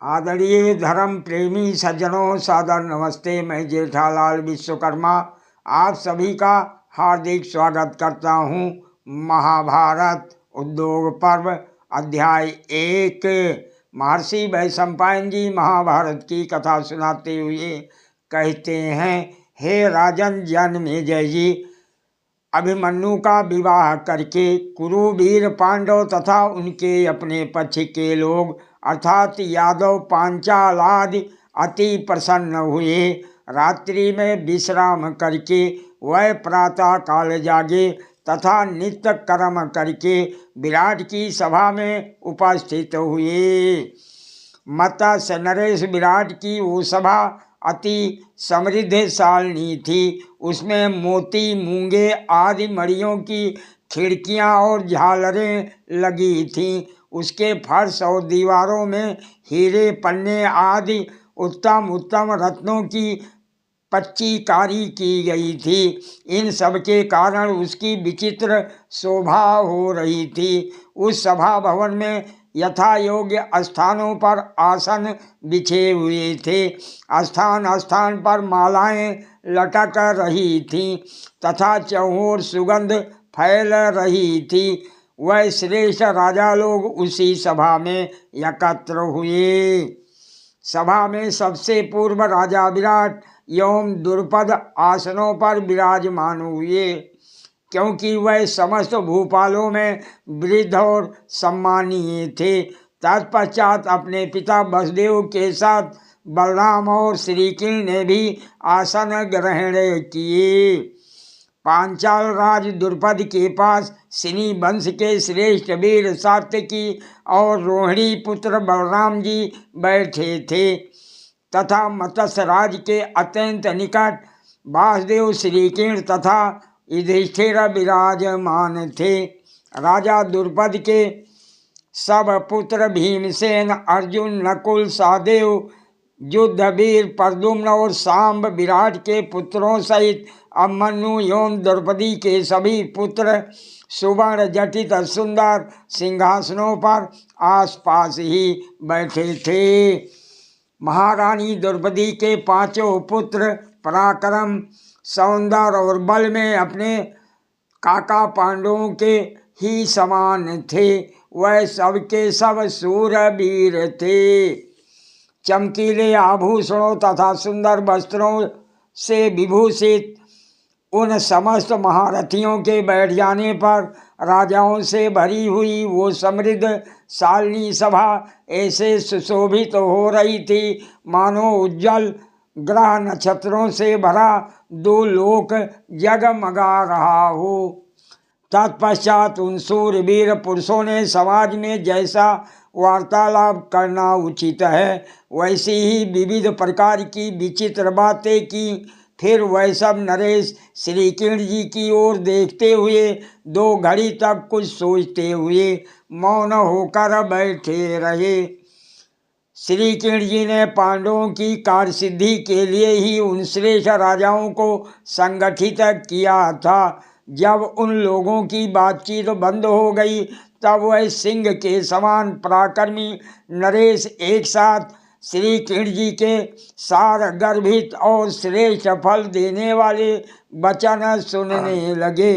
आदरणीय धर्म प्रेमी सज्जनों, सादर नमस्ते। मैं जेठालाल विश्वकर्मा आप सभी का हार्दिक स्वागत करता हूँ। महाभारत उद्योग पर्व अध्याय 1। महर्षि वैशंपायन जी महाभारत की कथा सुनाते हुए कहते हैं, हे राजन जनमेजय जी, अभिमन्यु का विवाह करके कुरुवीर पांडव तथा उनके अपने पक्ष के लोग अर्थात यादव पांचाल आदि अति प्रसन्न हुए। रात्रि में विश्राम करके वह प्रातः काल जागे तथा नित्य कर्म करके विराट की सभा में उपस्थित हुए। मत्स्य नरेश विराट की वो सभा अति समृद्धशालिनी थी। उसमें मोती मूंगे आदि मणियों की खिड़कियां और झालरें लगी थीं। उसके फर्श और दीवारों में हीरे पन्ने आदि उत्तम उत्तम रत्नों की पच्चीकारी की गई थी। इन सब के कारण उसकी विचित्र शोभा हो रही थी। उस सभा भवन में यथा योग्य स्थानों पर आसन बिछे हुए थे। स्थान स्थान पर मालाएं लटक रही थीं तथा चौहोर सुगंध फैल रही थी। वह श्रेष्ठ राजा लोग उसी सभा में एकत्र हुए। सभा में सबसे पूर्व राजा विराट एवं द्रुपद आसनों पर विराजमान हुए, क्योंकि वह समस्त भूपालों में वृद्ध और सम्मानीय थे। तत्पश्चात अपने पिता वसुदेव के साथ बलराम और श्रीकृष्ण ने भी आसन ग्रहण किए। पांचाल राज द्रुपद के पास सिनी वंश के श्रेष्ठ वीर सात्यकी और रोहिणी पुत्र बलराम जी बैठे थे तथा मत्स्य राज के अत्यंत निकट वासुदेव श्रीकृष्ण तथा युधिष्ठिर विराजमान थे। राजा द्रुपद के सब पुत्र भीमसेन, अर्जुन, नकुल, सहदेव, युद्धवीर प्रद्युम्न और सांब विराट के पुत्रों सहित अभिमन्यु एवं द्रौपदी के सभी पुत्र सुवर्ण जटित सुंदर सिंहासनों पर आसपास ही बैठे थे। महारानी द्रौपदी के पांचों पुत्र पराक्रम, सौंदर्य और बल में अपने काका पांडवों के ही समान थे। वह सबके सब शूरवीर थे। चमकीले आभूषणों तथा सुंदर वस्त्रों से विभूषित उन समस्त महारथियों के बैठ जाने पर राजाओं से भरी हुई वो समृद्ध शालिनी सभा ऐसे सुशोभित हो रही थी मानो उज्जवल ग्रह नक्षत्रों से भरा दो लोक जगमगा रहा हो। तत्पश्चात उन शूरवीर पुरुषों ने समाज में जैसा वार्तालाप करना उचित है वैसी ही विविध प्रकार की विचित्र बातें की। फिर वह सब नरेश श्रीकृष्ण जी की ओर देखते हुए 2 घड़ी तक कुछ सोचते हुए मौन होकर बैठे रहे। श्रीकृष्ण जी ने पांडवों की कार्यसिद्धि के लिए ही उन श्रेष्ठ राजाओं को संगठित किया था। जब उन लोगों की बातचीत बंद हो गई तब वह सिंह के समान पराक्रमी नरेश एक साथ श्री कृष्ण जी के सार गर्भित और श्रेष्ठ फल देने वाले वचन सुनने लगे।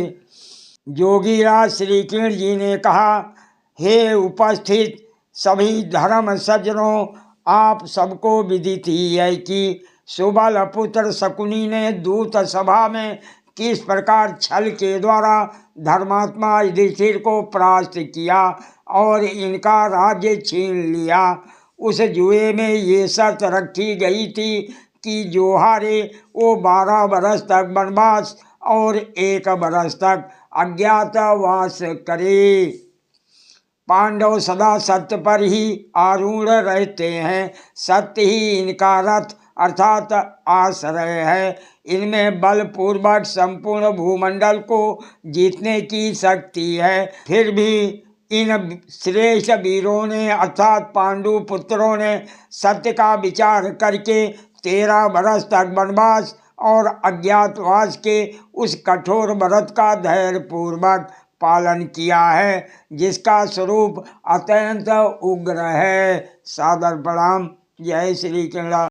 जोगीराज श्री कृष्ण जी ने कहा, हे उपस्थित सभी धर्म सज्जनों, आप सबको विदित ही है कि सुबल पुत्र शकुनी ने दूत सभा में किस प्रकार छल के द्वारा धर्मात्मा युधिष्ठिर को परास्त किया और इनका राज्य छीन लिया। उस जुए में ये शर्त रखी गई थी कि जो हारे वो 12 बरस तक वनवास और 1 बरस तक अज्ञातवास करे। पांडव सदा सत्य पर ही आरूढ़ रहते हैं। सत्य ही इनका रथ अर्थात आश्रय है। इनमें बलपूर्वक संपूर्ण भूमंडल को जीतने की शक्ति है। फिर भी इन श्रेष्ठ वीरों ने अर्थात पांडु पुत्रों ने सत्य का विचार करके 13 बरस तक वनवास और अज्ञातवास के उस कठोर व्रत का धैर्य पूर्वक पालन किया है, जिसका स्वरूप अत्यंत उग्र है। सादर प्रणाम। जय श्री कृष्ण।